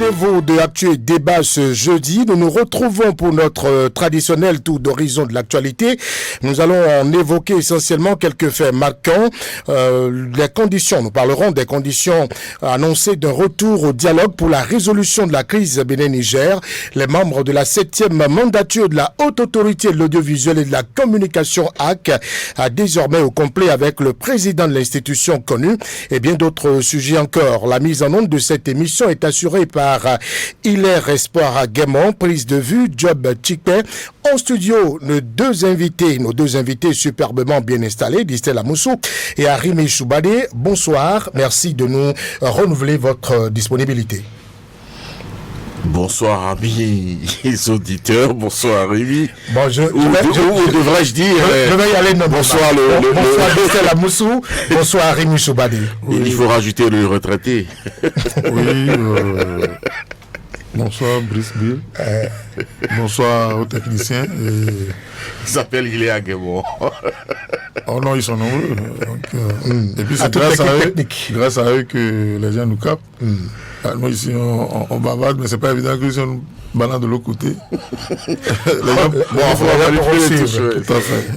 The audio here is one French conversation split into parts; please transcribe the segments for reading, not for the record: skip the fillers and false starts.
rendez-vous de Actu et Débat ce jeudi. Nous nous retrouvons pour notre traditionnel tour d'horizon de l'actualité. Nous allons en évoquer essentiellement quelques faits marquants. Les conditions, nous parlerons des conditions annoncées d'un retour au dialogue pour la résolution de la crise Bénin-Niger. Les membres de la 7e mandature de la Haute Autorité de l'Audiovisuel et de la Communication HAC, désormais au complet avec le président de l'institution connue et bien d'autres sujets encore. La mise en onde de cette émission est assurée par Hilaire Espoir Guémon, prise de vue, Job Chikpe. En studio, nos deux invités superbement bien installés, Distel Amoussou et Arimi Choubadé. Bonsoir, merci de nous renouveler votre disponibilité. Bonsoir amis les auditeurs, bonsoir Rémi. Bon, ou devrais-je dire je vais y aller. Bonsoir bonsoir Distel Amoussou, bonsoir Rémi Choubadé. Oui. Il faut rajouter le retraité. Oui, bonsoir Brice Bill. Bonsoir aux techniciens. Il s'appelle Hilaire Guémon. Oh non, ils sont nombreux. Donc, et puis c'est grâce à eux que les gens nous captent. Nous ici on bavarde, mais c'est pas évident que si on balade de l'autre côté.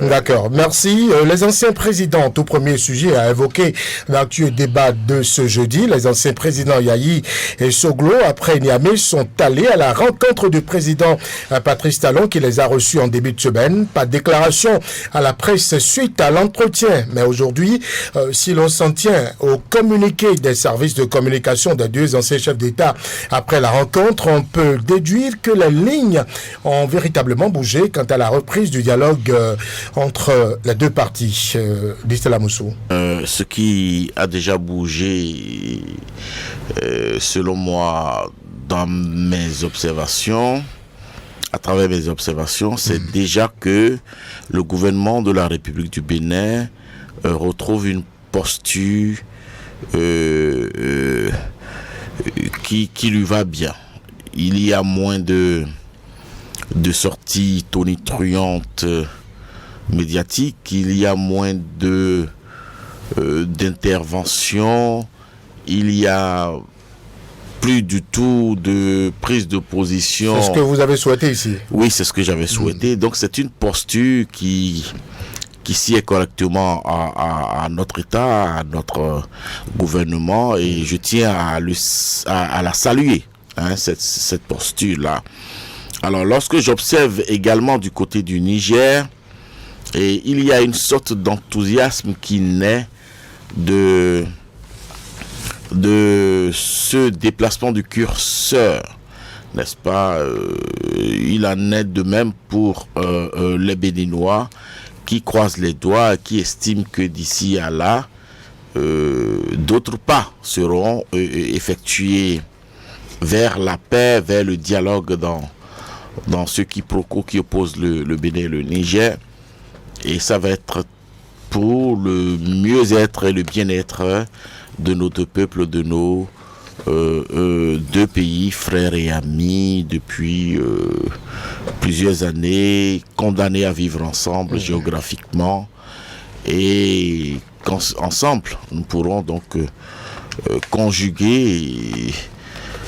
D'accord, merci. Les anciens présidents, tout premier sujet à évoquer l'actu débat de ce jeudi. Les anciens présidents Yahi et Soglo, après Niamey, sont allés à la rencontre du président Patrice Talon qui les a reçus en début de semaine. Pas de déclaration à la presse suite à l'entretien. Mais aujourd'hui, si l'on s'en tient au communiqué des services de communication des deux anciens chefs d'État après la rencontre, on peut déduire que les lignes ont véritablement bougé quant à la reprise du dialogue entre les deux parties. Distel Amoussou. Ce qui a déjà bougé, selon moi, dans mes observations, à travers mes observations, c'est déjà que le gouvernement de la République du Bénin retrouve une posture qui lui va bien. Il y a moins de sorties tonitruantes médiatiques, il y a moins d'interventions, il y a plus du tout de prise de position. C'est ce que vous avez souhaité ici. Oui, c'est ce que j'avais souhaité. Donc c'est une posture qui sied correctement à notre État, à notre gouvernement, et je tiens à la saluer, cette posture-là. Alors lorsque j'observe également du côté du Niger, et il y a une sorte d'enthousiasme qui naît de ce déplacement du curseur, n'est-ce pas? Il en est de même pour les Béninois qui croisent les doigts, qui estiment que d'ici à là, d'autres pas seront effectués vers la paix, vers le dialogue dans ce quiproquo qui oppose le Bénin et le Niger. Et ça va être pour le mieux-être et le bien-être de nos deux peuples, de nos deux pays, frères et amis, depuis plusieurs années, condamnés à vivre ensemble géographiquement. Et ensemble, nous pourrons donc conjuguer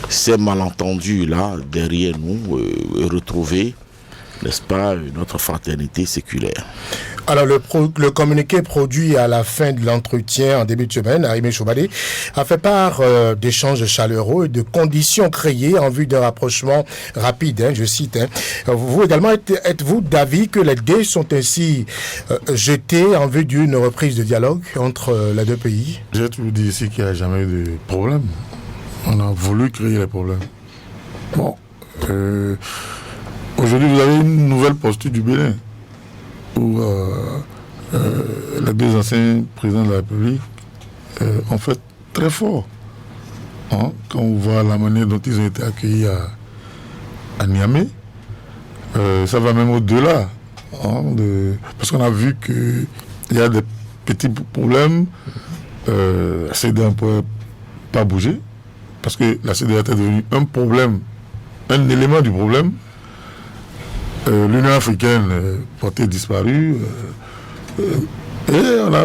ces malentendus-là derrière nous et retrouver, n'est-ce pas, notre fraternité séculaire. Alors, le communiqué produit à la fin de l'entretien en début de semaine, Arimi Choubadé, a fait part d'échanges chaleureux et de conditions créées en vue d'un rapprochement rapide, je cite. Vous également, êtes-vous d'avis que les dés sont ainsi jetés en vue d'une reprise de dialogue entre les deux pays? J'ai toujours dit ici qu'il n'y a jamais eu de problème. On a voulu créer les problèmes. Bon, aujourd'hui, vous avez une nouvelle posture du Bénin, où les deux anciens présidents de la République ont fait très fort. Quand on voit la manière dont ils ont été accueillis à Niamey, ça va même au-delà. Parce qu'on a vu qu'il y a des petits problèmes. La CEDEAO ne pouvait pas bouger, parce que la CEDEAO était devenue un problème, un élément du problème. L'Union africaine portait disparu. Et on a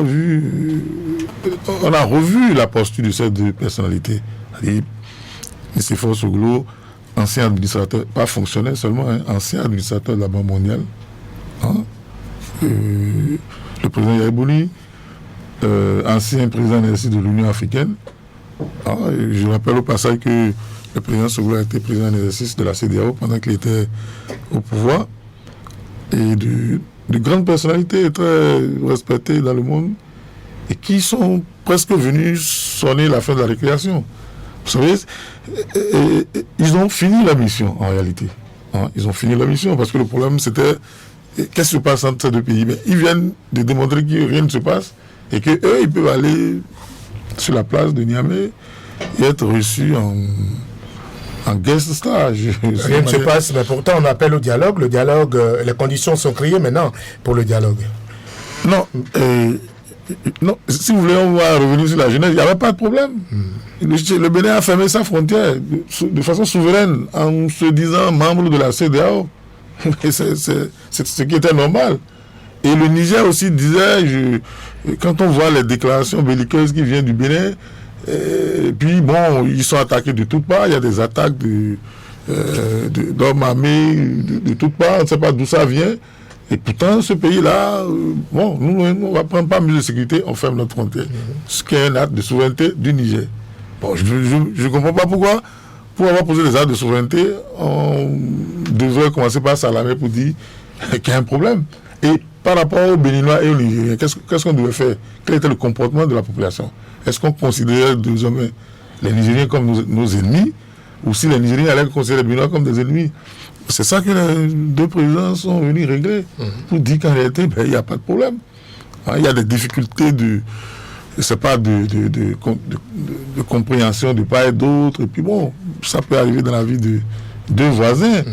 revu la posture de ces deux personnalités. C'est-à-dire, Nicéphore Soglo, ancien administrateur, pas fonctionnaire seulement, ancien administrateur de la Banque mondiale. Le président Yaïbouni, ancien président de l'Union africaine. Je rappelle au passage que le président Soglo a été président d'exercice de la CEDEAO pendant qu'il était au pouvoir. Et de grandes personnalités très respectées dans le monde et qui sont presque venus sonner la fin de la récréation. Vous savez, ils ont fini la mission en réalité. Ils ont fini la mission parce que le problème c'était qu'est-ce qui se passe entre ces deux pays. Mais ils viennent de démontrer que rien ne se passe et qu'eux, ils peuvent aller sur la place de Niamey et être reçus en guest star. Rien ne se passe, mais pourtant on appelle au dialogue. Le dialogue, les conditions sont créées maintenant pour le dialogue. Non, non, si vous voulez, on va revenir sur la jeunesse. Il n'y avait pas de problème. Le Bénin a fermé sa frontière de façon souveraine en se disant membre de la CEDEAO. C'est ce qui était normal. Et le Niger aussi disait, quand on voit les déclarations belliqueuses qui viennent du Bénin, puis bon, ils sont attaqués de toutes parts. Il y a des attaques d'hommes armés de toutes parts. On ne sait pas d'où ça vient. Et pourtant, ce pays-là, bon, nous, on ne va prendre pas mesure de sécurité, on ferme notre frontière. Ce qui est un acte de souveraineté du Niger. Bon, je ne comprends pas pourquoi, pour avoir posé des actes de souveraineté, on devrait commencer par s'alarmer pour dire qu'il y a un problème. Et par rapport aux Béninois et aux Nigériens, qu'est-ce qu'on devait faire? Quel était le comportement de la population? Est-ce qu'on considérait désormais les Nigériens comme nos ennemis, ou si les Nigériens allaient considérer les Béninois comme des ennemis? C'est ça que les deux présidents sont venus régler, pour dire qu'en réalité, il n'y a pas de problème. Il y a des difficultés de compréhension de part et d'autre, et puis bon, ça peut arriver dans la vie de deux voisins,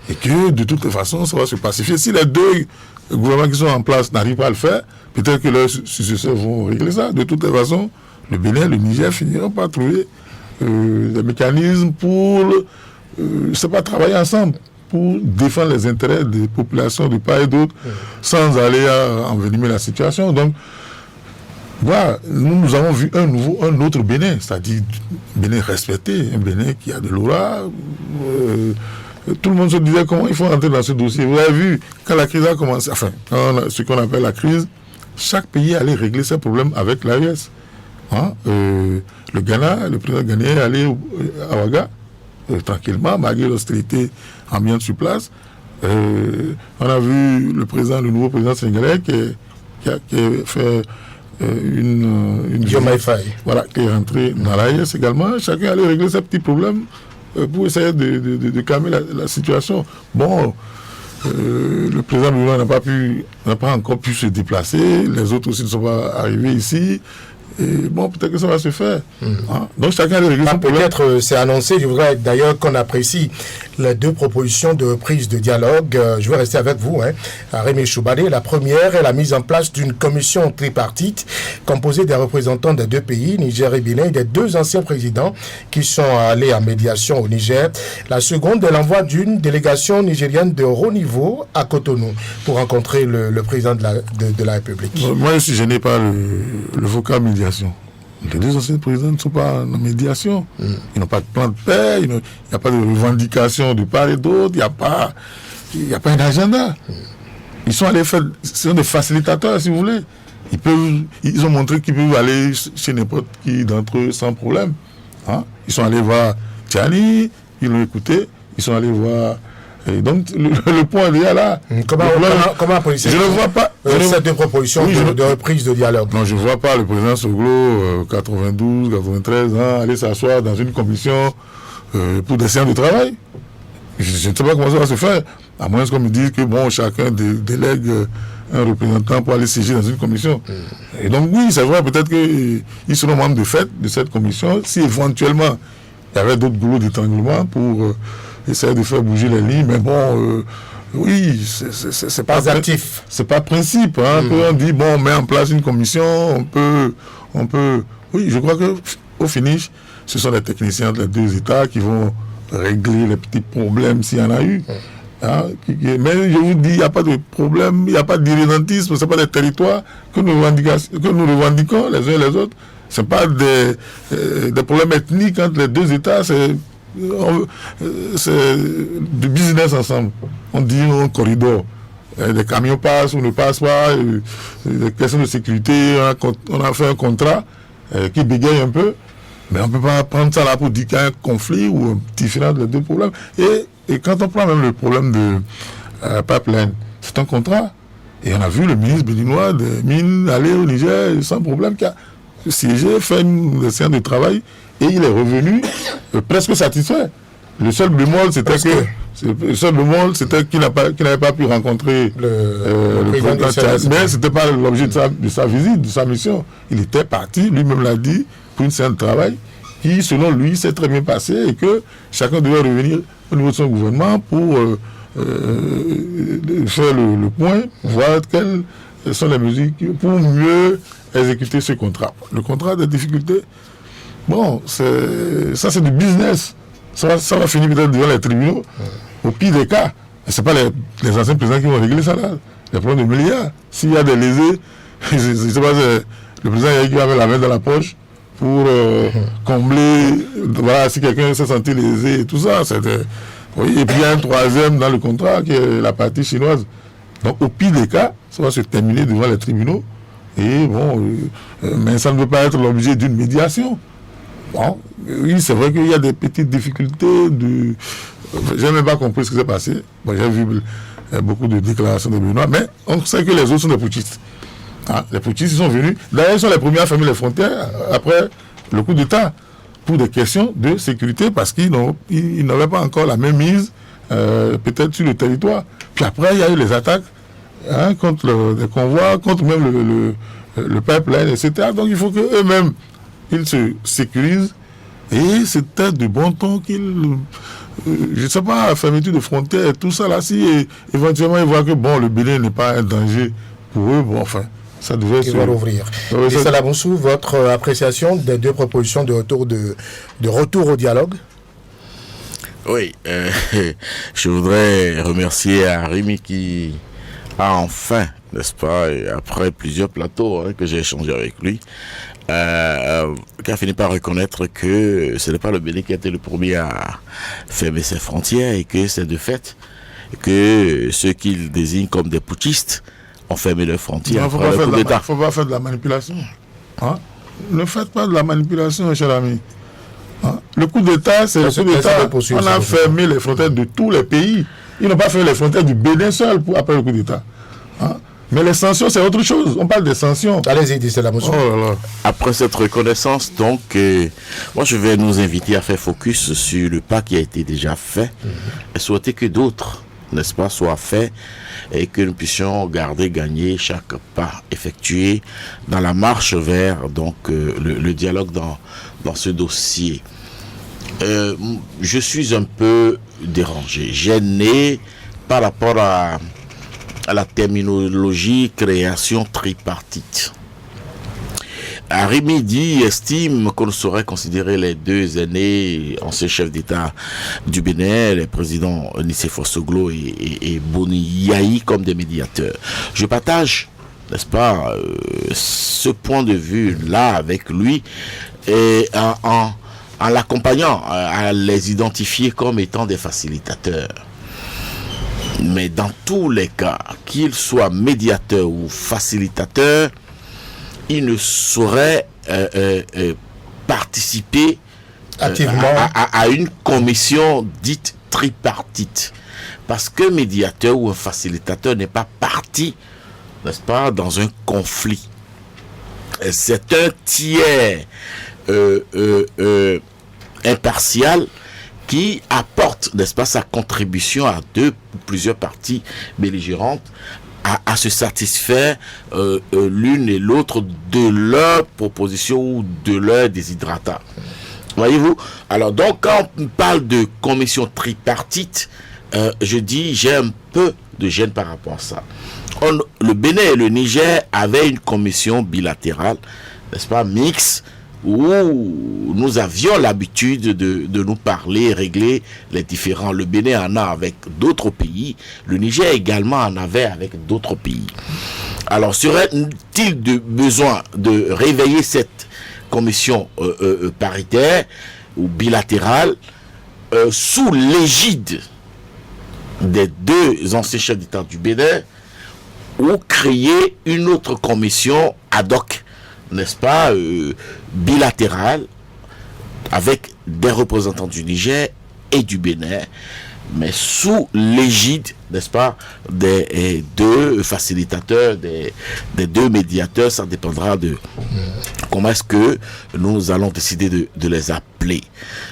et que de toute façon, ça va se pacifier. Si les deux gouvernements qui sont en place n'arrivent pas à le faire, peut-être que leurs successeurs vont régler ça. De toute façon, le Bénin et le Niger finiront par trouver des mécanismes pour travailler ensemble, pour défendre les intérêts des populations de part et d'autre, sans aller envenimer la situation. Donc, voilà, nous avons vu un autre Bénin, c'est-à-dire un Bénin respecté, un Bénin qui a de l'aura. Tout le monde se disait comment il faut entrer dans ce dossier. Vous avez vu, quand la crise a commencé, enfin, ce qu'on appelle la crise, chaque pays allait régler ses problèmes avec l'AES. Le Ghana, le président ghanéen est allé à Ouaga, tranquillement, malgré l'austérité ambiante sur place. On a vu le nouveau président sénégalais qui a fait une voilà, qui est rentré dans l'AES également. Chacun allait régler ses petits problèmes pour essayer de calmer la situation. Bon, le président Lula n'a pas encore pu se déplacer, les autres aussi ne sont pas arrivés ici. Et bon, peut-être que ça va se faire. Donc chacun a régler son problème. Peut-être c'est annoncé. Je voudrais d'ailleurs qu'on apprécie les deux propositions de prise de dialogue. Je vais rester avec vous, Rémi Choubadé. La première est la mise en place d'une commission tripartite composée des représentants des deux pays, Niger et Bénin, et des deux anciens présidents qui sont allés en médiation au Niger. La seconde est l'envoi d'une délégation nigérienne de haut niveau à Cotonou pour rencontrer le président de la République. Moi, je suis gêné par le vocable médiation. Les deux anciens présidents ne sont pas en médiation. Ils n'ont pas de plan de paix, il n'y a pas de revendication de part et d'autre, il n'y a pas un agenda. Ils sont allés faire, ce sont des facilitateurs, si vous voulez. Ils ont montré qu'ils peuvent aller chez n'importe qui d'entre eux sans problème. Ils sont allés voir Tchani, ils l'ont écouté, ils sont allés voir. Et donc le point est déjà là. Comment je ne vois pas ces deux propositions de reprise de dialogue. Non, je ne vois pas le président Soglo, 92, 93 ans, aller s'asseoir dans une commission pour des séances de travail. Je ne sais pas comment ça va se faire, à moins qu'on me dise que bon, chacun délègue un représentant pour aller siéger dans une commission. Et donc oui, c'est vrai, peut-être qu'ils seront membres de fait de cette commission, si éventuellement il y avait d'autres goulots d'étranglement pour essayer de faire bouger les lignes, mais bon, oui, c'est pas actif. C'est pas principe. On dit, bon, on met en place une commission, on peut. Oui, je crois qu'au finish, ce sont les techniciens des deux États qui vont régler les petits problèmes s'il y en a eu. Mais je vous dis, il n'y a pas de problème, il n'y a pas d'irrédentisme, ce n'est pas des territoires que nous revendiquons les uns et les autres. Ce n'est pas des problèmes ethniques entre les deux États, c'est c'est du business ensemble. On dit un corridor. Des camions passent ou ne passent pas, des questions de sécurité, on a fait un contrat qui bégaye un peu, mais on ne peut pas prendre ça là pour dire qu'il y a un conflit ou un différent de deux problèmes. Et quand on prend même le problème de pipeline, c'est un contrat. Et on a vu le ministre béninois des Mines aller au Niger sans problème, qui a siégé, fait une séance de travail, et il est revenu presque satisfait. Le seul bémol, c'était qu'il n'avait pas pu rencontrer le président Tchad. Mais ce n'était pas l'objet de sa visite, de sa mission. Il était parti, lui-même l'a dit, pour une séance de travail qui, selon lui, s'est très bien passée et que chacun devait revenir au niveau de son gouvernement pour faire le point, voir quelles sont les mesures pour mieux exécuter ce contrat. Le contrat de difficulté, bon, ça c'est du business. Ça va finir peut-être devant les tribunaux. Au pire des cas, ce n'est pas les anciens présidents qui vont régler ça là. Les problèmes de milliards. S'il y a des lésés, je ne sais pas, le président qui va mettre la main dans la poche pour combler, voilà, si quelqu'un s'est senti lésé et tout ça. Oui, et puis il y a un troisième dans le contrat qui est la partie chinoise. Donc au pire des cas, ça va se terminer devant les tribunaux. Et bon, mais ça ne veut pas être l'objet d'une médiation. Bon, oui, c'est vrai qu'il y a des petites difficultés. J'ai même pas compris ce qui s'est passé. Bon, j'ai vu beaucoup de déclarations de Benoît, mais on sait que les autres sont des putschistes. Les putschistes sont venus. D'ailleurs, ils sont les premiers à fermer les frontières après le coup d'État pour des questions de sécurité parce qu'ils n'avaient pas encore la même mise peut-être sur le territoire. Puis après, il y a eu les attaques contre les convois, contre même le pipeline, etc. Donc il faut qu'eux-mêmes ils se sécurisent et c'était de bon ton qu'ils, je ne sais pas, fermeture de frontières et tout ça là, si éventuellement ils voient que bon, le Bénin n'est pas un danger pour eux, bon, enfin, ça devait se rouvrir. Et Salah Moussou, votre appréciation des deux propositions de retour au dialogue? Oui, je voudrais remercier Arimi qui a enfin, n'est-ce pas, après plusieurs plateaux que j'ai échangé avec lui, qui a fini par reconnaître que ce n'est pas le Bénin qui a été le premier à fermer ses frontières et que c'est de fait que ceux qu'il désigne comme des putschistes ont fermé leurs frontières. Il ne faut pas faire de la manipulation. Ne faites pas de la manipulation, cher ami. Le coup d'État, c'est le coup d'État. On a fermé les frontières de tous les pays. Ils n'ont pas fermé les frontières du Bénin seul après le coup d'État. Mais les sanctions, c'est autre chose. On parle des sanctions. Allez-y, dis Salah Moussou. Après cette reconnaissance, donc, moi, je vais nous inviter à faire focus sur le pas qui a été déjà fait et souhaiter que d'autres, n'est-ce pas, soient faits et que nous puissions gagner chaque pas effectué dans la marche vers donc le dialogue dans ce dossier. Je suis un peu dérangé, gêné par rapport à la terminologie création tripartite. Arimi estime qu'on ne saurait considérer les deux aînés anciens chefs d'État du Bénin, les présidents Nicéphore Soglo et Boni Yahi, comme des médiateurs. Je partage, n'est-ce pas, ce point de vue-là avec lui et en l'accompagnant à les identifier comme étant des facilitateurs. Mais dans tous les cas, qu'ils soient médiateurs ou facilitateurs, ils ne sauraient participer activement à une commission dite tripartite. Parce que médiateur ou un facilitateur n'est pas parti, n'est-ce pas, dans un conflit. C'est un tiers impartial qui apporte, n'est-ce pas, sa contribution à deux ou plusieurs parties belligérantes à se satisfaire l'une et l'autre de leur proposition ou de leur déshydratat. Voyez-vous? Alors donc quand on parle de commission tripartite, je dis j'ai un peu de gêne par rapport à ça. Le Bénin et le Niger avaient une commission bilatérale, n'est-ce pas, mixte, où nous avions l'habitude de nous parler, régler les différends. Le Bénin en a avec d'autres pays, le Niger également en avait avec d'autres pays. Alors serait-il besoin de réveiller cette commission paritaire ou bilatérale sous l'égide des deux anciens chefs d'État du Bénin, ont créé une autre commission ad hoc, n'est-ce pas, bilatérale, avec des représentants du Niger et du Bénin, mais sous l'égide, n'est-ce pas, des deux facilitateurs, des deux médiateurs. Ça dépendra de comment est-ce que nous allons décider de les appeler.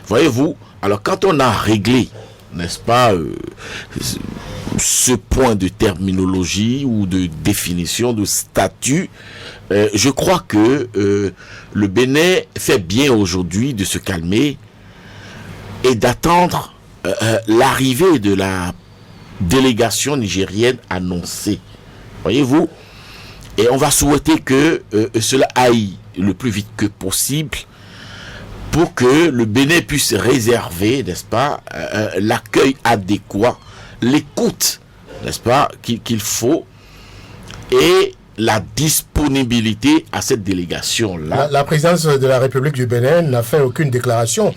Voyez-vous, alors quand on a réglé, n'est-ce pas, ce point de terminologie ou de définition, de statut, je crois que le Bénin fait bien aujourd'hui de se calmer et d'attendre l'arrivée de la délégation nigérienne annoncée. Voyez-vous? Et on va souhaiter que cela aille le plus vite que possible pour que le Bénin puisse réserver, n'est-ce pas, l'accueil adéquat, l'écoute, n'est-ce pas, qu'il faut, et la disponibilité à cette délégation-là. La présidence de la République du Bénin n'a fait aucune déclaration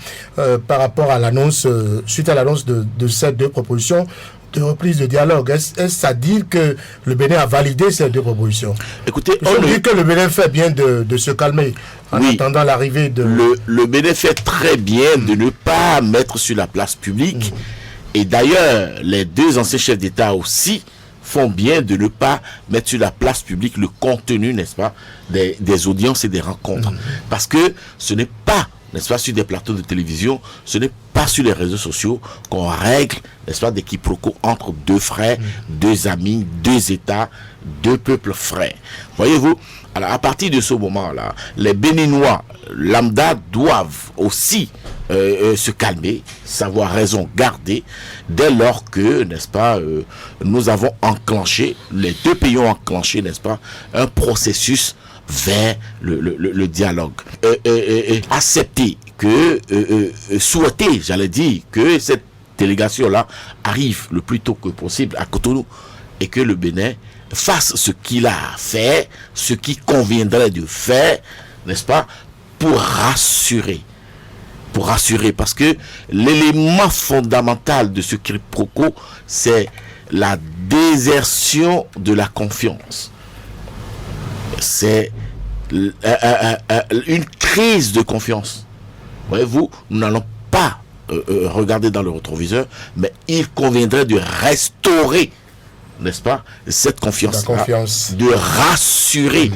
par rapport à l'annonce, suite à l'annonce de ces deux propositions de reprise de dialogue. Est-ce à dire que le Bénin a validé ces deux propositions? Écoutez, on dit que le Bénin fait bien de se calmer en attendant l'arrivée de... Le Bénin fait très bien de ne pas mettre sur la place publique. Et d'ailleurs, les deux anciens chefs d'État aussi font bien de ne pas mettre sur la place publique le contenu, n'est-ce pas, des audiences et des rencontres. Parce que ce n'est pas, n'est-ce pas, sur des plateaux de télévision, ce n'est pas sur les réseaux sociaux qu'on règle, n'est-ce pas, des quiproquos entre deux frères, deux amis, deux États, deux peuples frères. Voyez-vous, alors à partir de ce moment-là, les Béninois lambda doivent aussi se calmer, savoir raison garder, dès lors que, n'est-ce pas, nous avons enclenché, les deux pays ont enclenché, n'est-ce pas, un processus vers le dialogue. Accepter que, souhaiter, j'allais dire, que cette délégation-là arrive le plus tôt que possible à Cotonou et que le Bénin fasse ce qu'il a à faire, ce qui conviendrait de faire, n'est-ce pas, pour rassurer, parce que l'élément fondamental de ce quiproquo, c'est la désertion de la confiance. C'est une crise de confiance. Voyez-vous, nous n'allons pas regarder dans le rétroviseur, mais il conviendrait de restaurer, n'est-ce pas, cette confiance, de rassurer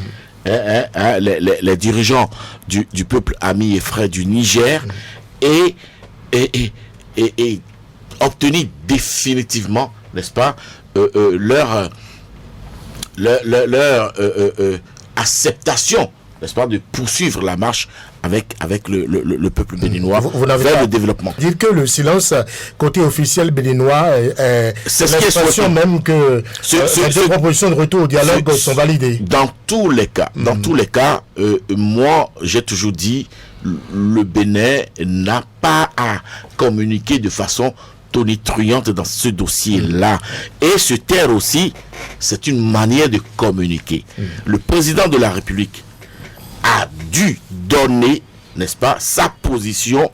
les dirigeants du peuple ami et frère du Niger et obtenir définitivement, n'est-ce pas, leur acceptation, n'est-ce pas, de poursuivre la marche avec le peuple béninois vers le développement. Dire que le silence côté officiel béninois c'est l'expression même que les deux propositions de retour au dialogue sont validées. Dans tous les cas, moi j'ai toujours dit, le Bénin n'a pas à communiquer de façon tonitruante dans ce dossier-là. Et se taire aussi, c'est une manière de communiquer. Le président de la République a dû donner, n'est-ce pas, sa position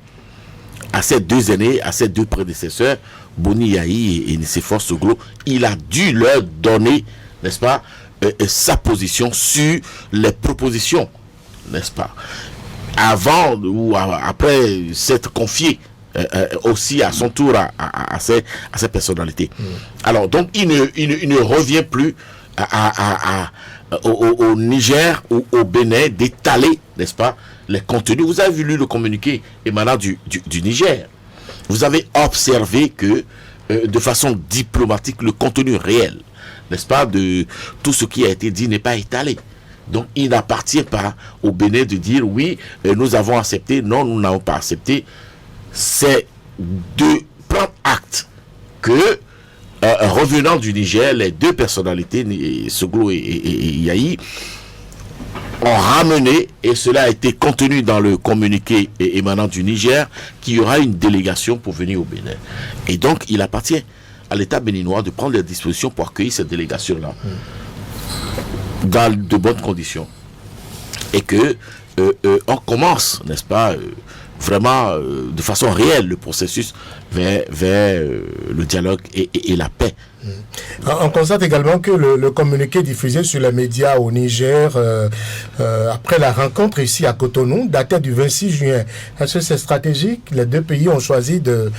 à ces deux aînés, à ces deux prédécesseurs, Boni Yahi et Nicéphore Soglo. Il a dû leur donner, n'est-ce pas, sa position sur les propositions, n'est-ce pas, avant ou après s'être confié aussi à son tour à ces personnalités. Alors donc il ne revient plus au Niger ou au Bénin d'étaler, n'est-ce pas, les contenus. Vous avez lu le communiqué émanant du Niger. Vous avez observé que de façon diplomatique, le contenu réel, n'est-ce pas, de tout ce qui a été dit n'est pas étalé. Donc il n'appartient pas au Bénin de dire oui, nous avons accepté, non, nous n'avons pas accepté. C'est de prendre acte que revenant du Niger, les deux personnalités, Soglo et Yahi, ont ramené, et cela a été contenu dans le communiqué émanant du Niger, qu'il y aura une délégation pour venir au Bénin. Et donc, il appartient à l'État béninois de prendre les dispositions pour accueillir cette délégation-là dans de bonnes conditions. Et que on commence, n'est-ce pas, vraiment de façon réelle le processus vers le dialogue et la paix. On constate également que le communiqué diffusé sur les médias au Niger après la rencontre ici à Cotonou datait du 26 juin. Est-ce que c'est stratégique? Les deux pays ont choisi de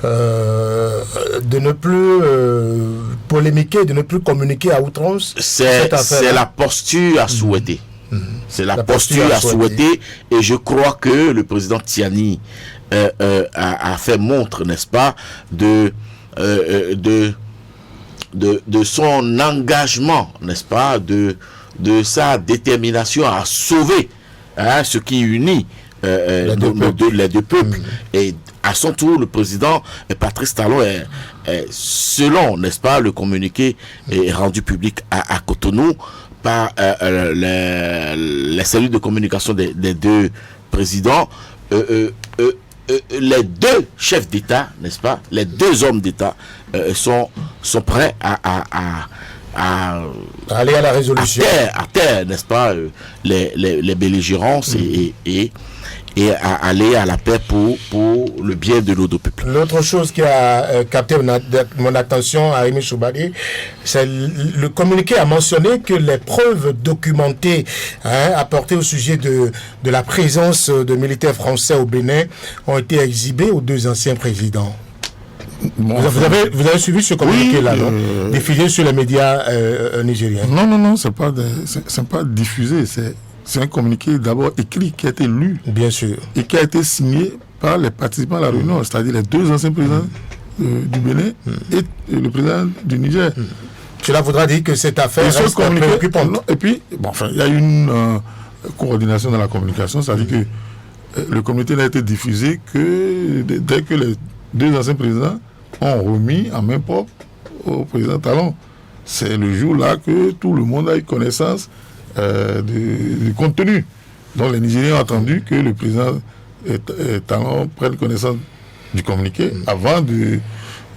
ne plus polémiquer, de ne plus communiquer à outrance. C'est la posture à souhaiter. C'est la posture à souhaiter, et je crois que le président Tiani a fait montre, n'est-ce pas, de son engagement, n'est-ce pas, de sa détermination à sauver ce qui unit les deux peuples. Et à son tour, le président Patrice Talon selon, n'est-ce pas, le communiqué est rendu public à Cotonou par les cellules de communication des deux présidents, les deux chefs d'État, n'est-ce pas, les deux hommes d'État sont prêts à aller à la résolution, à terre, n'est-ce pas, les belligérances et à aller à la paix pour le bien de nos deux peuples. L'autre chose qui a capté mon attention, Arimi Choubadi, c'est le communiqué a mentionné que les preuves documentées apportées au sujet de la présence de militaires français au Bénin ont été exhibées aux deux anciens présidents. Bon, vous avez suivi ce communiqué-là, non diffusé sur les médias nigériens? Non, c'est pas diffusé, c'est un communiqué d'abord écrit qui a été lu. Bien sûr. Et qui a été signé par les participants à la réunion, c'est-à-dire les deux anciens présidents du Bénin et le président du Niger. Cela voudra dire que cette affaire reste préoccupante. Et puis, il y a une coordination dans la communication, c'est-à-dire que le communiqué n'a été diffusé que dès que les deux anciens présidents ont remis en main propre au président Talon. C'est le jour-là que tout le monde a eu connaissance du contenu. Donc les Nigériens ont attendu que le président Talon prenne connaissance du communiqué avant de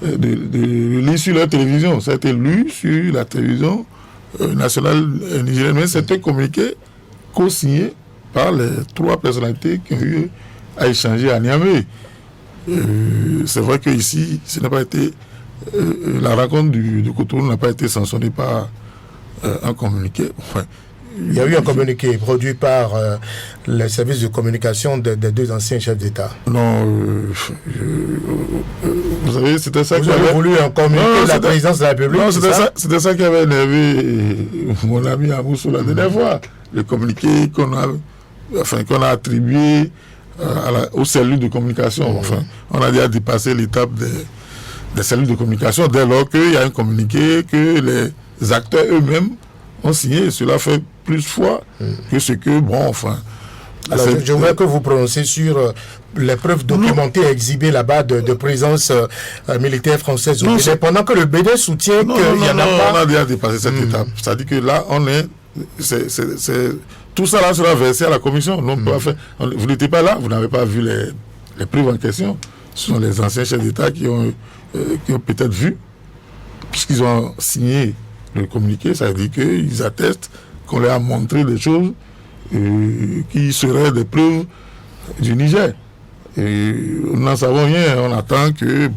le lire sur leur télévision. Ça a été lu sur la télévision nationale nigérienne, mais c'était communiqué co-signé par les trois personnalités qui ont eu à échanger à Niamey. C'est vrai qu'ici, ce n'a pas été la rencontre du Cotonou n'a pas été sanctionnée par un communiqué. Enfin, il y a eu un communiqué produit par les services de communication des deux anciens chefs d'État. Non, vous savez, c'était ça. Vous avez voulu un communiqué de la présidence de la République. Non, c'était ça qui avait énervé mon ami Amoussou la dernière fois. Le communiqué qu'on a attribué aux cellules de communication. Enfin, on a déjà dépassé l'étape des cellules de communication dès lors qu'il y a un communiqué que les acteurs eux-mêmes ont signé. Cela fait plus foi que ce que, Alors, je voudrais que vous prononciez sur les preuves documentées exhibées là-bas de présence militaire française au Bénin, pendant que le Bénin soutient qu'il n'y en a pas. On a déjà dépassé cette étape. C'est-à-dire que là, tout ça là sera versé à la commission. Vous n'étiez pas là, vous n'avez pas vu les preuves en question. Ce sont les anciens chefs d'État qui ont peut-être vu, puisqu'ils ont signé le communiqué, ça veut dire qu'ils attestent qu'on leur a montré des choses qui seraient des preuves du Niger. Et nous n'en savons rien, on attend que,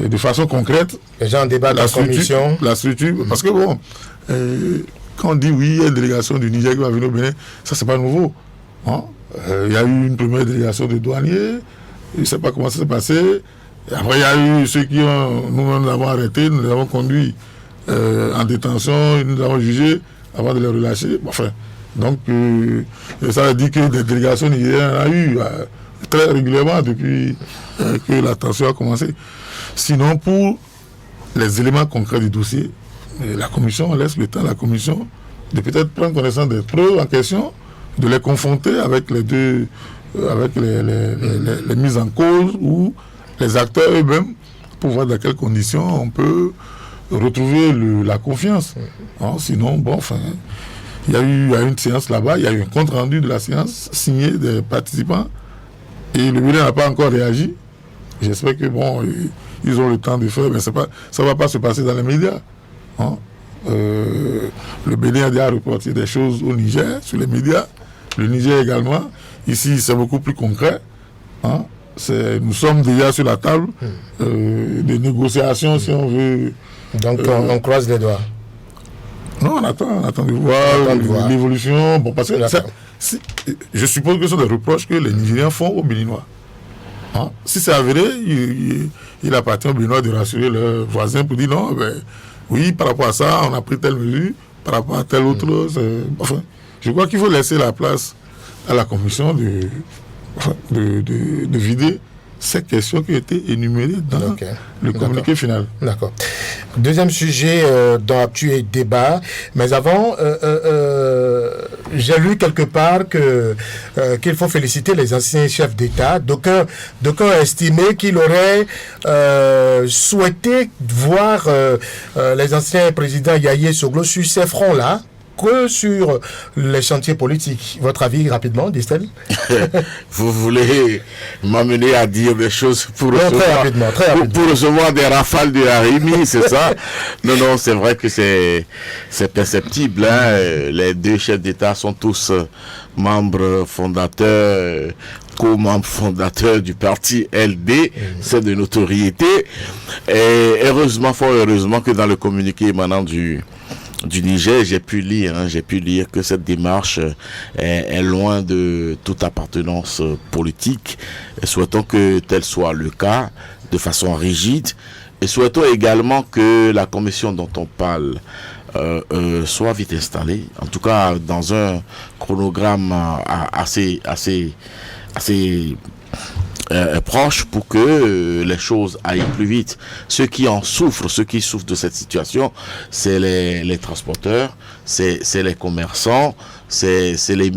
de façon concrète, les gens débattent la commission. La structure, parce que quand on dit oui, il y a une délégation du Niger qui va venir au Bénin, ça c'est pas nouveau. Il y a eu une première délégation de douaniers, je ne sais pas comment ça s'est passé. Et après, il y a eu ceux qui nous l'avons arrêté, nous les avons conduits en détention, nous les avons jugés avant de les relâcher. Donc, ça veut dire que des délégations nigériennes en a eu très régulièrement depuis que la tension a commencé. Sinon, pour les éléments concrets du dossier, la commission, on laisse le temps à la commission de peut-être prendre connaissance des preuves en question, de les confronter avec les deux, avec les mises en cause ou les acteurs eux-mêmes, pour voir dans quelles conditions on peut retrouver la confiance. Sinon, il y a eu une séance là-bas, il y a eu un compte rendu de la séance signé des participants et le Bénin n'a pas encore réagi. J'espère que ils ont le temps de faire, mais ça ne va pas se passer dans les médias. Le Bénin a déjà reporté des choses au Niger, sur les médias. Le Niger également. Ici, c'est beaucoup plus concret. Hein? Nous sommes déjà sur la table des négociations, si on veut. Donc on croise les doigts. Non, on attend de voir l'évolution. Bon, parce que je suppose que ce sont des reproches que les Nigériens font aux Béninois. Hein? Si c'est avéré, il appartient aux Béninois de rassurer leurs voisins pour dire non, oui, par rapport à ça, on a pris telle mesure, par rapport à telle autre. Enfin, je crois qu'il faut laisser la place à la commission de vider ces questions qui ont été énumérées dans le communiqué final. D'accord. Deuxième sujet dont tu es débat, mais avant, j'ai lu quelque part qu'il faut féliciter les anciens chefs d'État. D'aucuns estimaient qu'il aurait souhaité voir les anciens présidents Yahya Soglo sur ces fronts-là que sur les chantiers politiques. Votre avis rapidement, Distel? Vous voulez m'amener à dire des choses pour recevoir des rafales de Harimi, c'est ça? Non, c'est vrai que c'est perceptible. Hein? Les deux chefs d'État sont tous membres fondateurs, co-membres fondateurs du parti LD, c'est de notoriété. Et fort heureusement que dans le communiqué émanant du Niger, j'ai pu lire que cette démarche est loin de toute appartenance politique. Et souhaitons que tel soit le cas de façon rigide. Et souhaitons également que la commission dont on parle soit vite installée, en tout cas dans un chronogramme assez proche pour que les choses aillent plus vite. Ceux qui souffrent de cette situation, c'est les transporteurs, c'est les commerçants, c'est les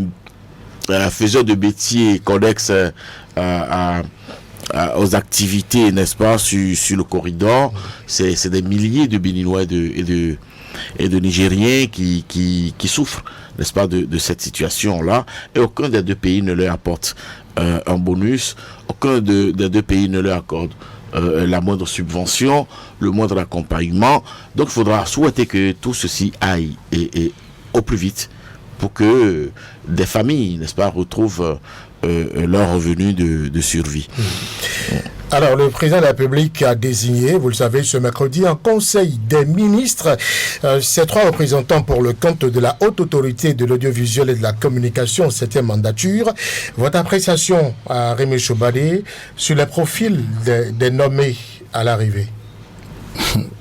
faiseurs de métiers connexes aux activités, n'est-ce pas, sur le corridor. C'est des milliers de Béninois et de Nigériens qui souffrent, n'est-ce pas, de cette situation-là. Et aucun des deux pays ne leur apporte un bonus, aucun des deux pays ne leur accorde la moindre subvention, le moindre accompagnement. Donc il faudra souhaiter que tout ceci aille et au plus vite pour que des familles, n'est-ce pas, retrouvent leur revenu de survie. Alors, le président de la République a désigné, vous le savez, ce mercredi, un conseil des ministres. Ces 3 représentants pour le compte de la haute autorité de l'audiovisuel et de la communication, 7e mandature. Votre appréciation, à Rémi Chobadé, sur les profils des nommés à l'arrivée?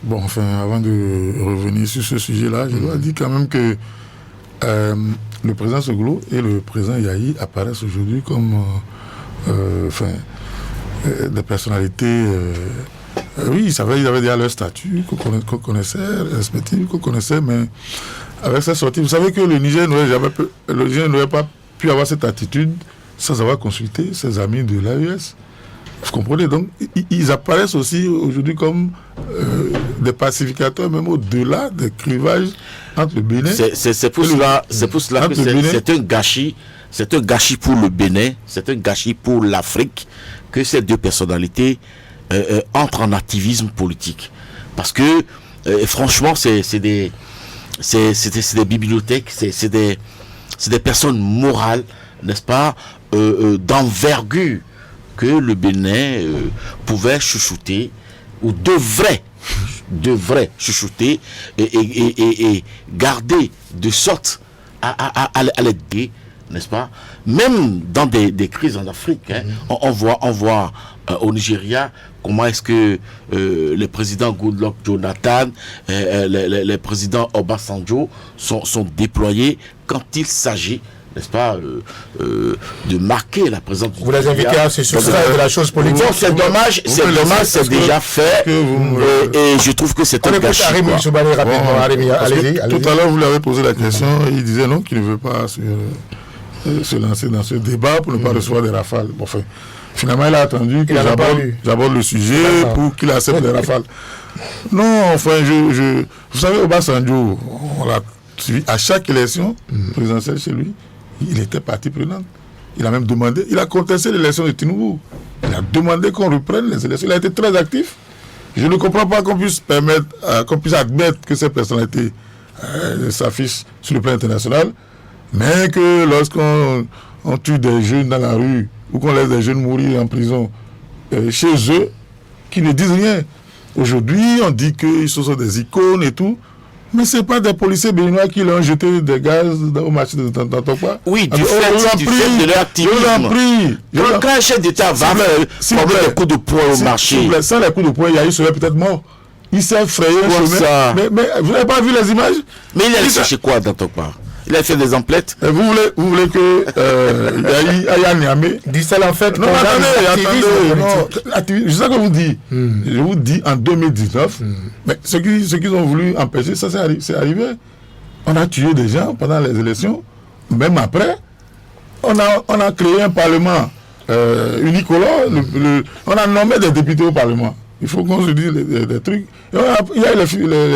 Bon, enfin, avant de revenir sur ce sujet-là, je dois dire quand même que le président Soglo et le président Yahi apparaissent aujourd'hui comme des personnalités. Oui, ils avaient déjà leur statut qu'on connaissait, respectif qu'on connaissait, mais avec cette sortie, vous savez que le Niger n'aurait pas pu avoir cette attitude sans avoir consulté ses amis de l'AES. Vous comprenez? Donc, ils apparaissent aussi aujourd'hui comme des pacificateurs, même au-delà des clivages entre le Bénin. C'est pour cela que c'est un gâchis. C'est un gâchis pour le Bénin, c'est un gâchis pour l'Afrique que ces deux personnalités entrent en activisme politique. Parce que, franchement, c'est des bibliothèques, c'est des personnes morales, n'est-ce pas, d'envergure que le Bénin pouvait chouchouter ou devrait chouchouter et garder de sorte à l'aider, n'est-ce pas? Même dans des crises en Afrique, hein, on voit au Nigeria comment est-ce que les présidents Goodluck Jonathan, les présidents Obasanjo sont déployés quand il s'agit, n'est-ce pas, de marquer la présence du... Vous les invitez à se soustraire de la chose politique. Non, c'est dommage, c'est déjà fait, et je trouve que c'est un gâchis. Tout à l'heure, vous lui avez posé la question, et il disait non, qu'il ne veut pas se lancer dans ce débat pour ne pas recevoir des rafales. Bon, enfin, finalement, il a attendu que j'aborde le sujet pour qu'il accepte les rafales. Non, enfin, vous savez, Obasanjo, on l'a suivi à chaque élection présidentielle chez lui. Il était partie prenante. Il a même demandé, il a contesté l'élection de Tinubu. Il a demandé qu'on reprenne les élections. Il a été très actif. Je ne comprends pas qu'on puisse admettre que ces personnalités s'affichent sur le plan international, mais que lorsqu'on tue des jeunes dans la rue ou qu'on laisse des jeunes mourir en prison chez eux, qui ne disent rien. Aujourd'hui, on dit qu'ils sont des icônes et tout, mais ce n'est pas des policiers béninois qui leur ont jeté des gaz au marché de Tantokwa. Oui, du fait de leur activisme. Je vous en prie. Quand un chef d'État va prendre des coups de poing au marché. Sans les coups de poing, il serait peut-être mort. Il s'est frayé un chemin. Mais vous n'avez pas vu les images? Mais il allait chercher quoi dans Tantokwa? Il a fait des emplettes. Vous voulez que Aya Niamey dit ça en fait. Non, attendez. Je sais que vous dites. Je vous dis en 2019. Mais ce qu'ils ont voulu empêcher, ça c'est arrivé. On a tué des gens pendant les élections. Même après, on a créé un parlement unicolore. On a nommé des députés au parlement. Il faut qu'on se dise des trucs. Et il y a les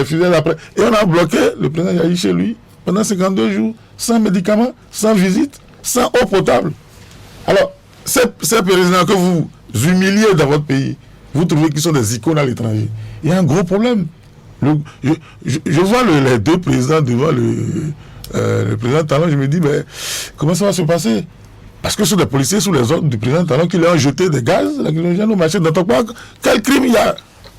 fidèles après. Et on a bloqué le président Yahi chez lui pendant 52 jours, sans médicaments, sans visite, sans eau potable. Alors, ces présidents que vous humiliez dans votre pays, vous trouvez qu'ils sont des icônes à l'étranger. Il y a un gros problème. Je vois les deux présidents devant le président Talon, je me dis, mais comment ça va se passer? Parce que ce sont des policiers sous les ordres du président Talon qui leur ont jeté des gaz, lacrymogènes au marché de Tantokwa. Quel crime il y a?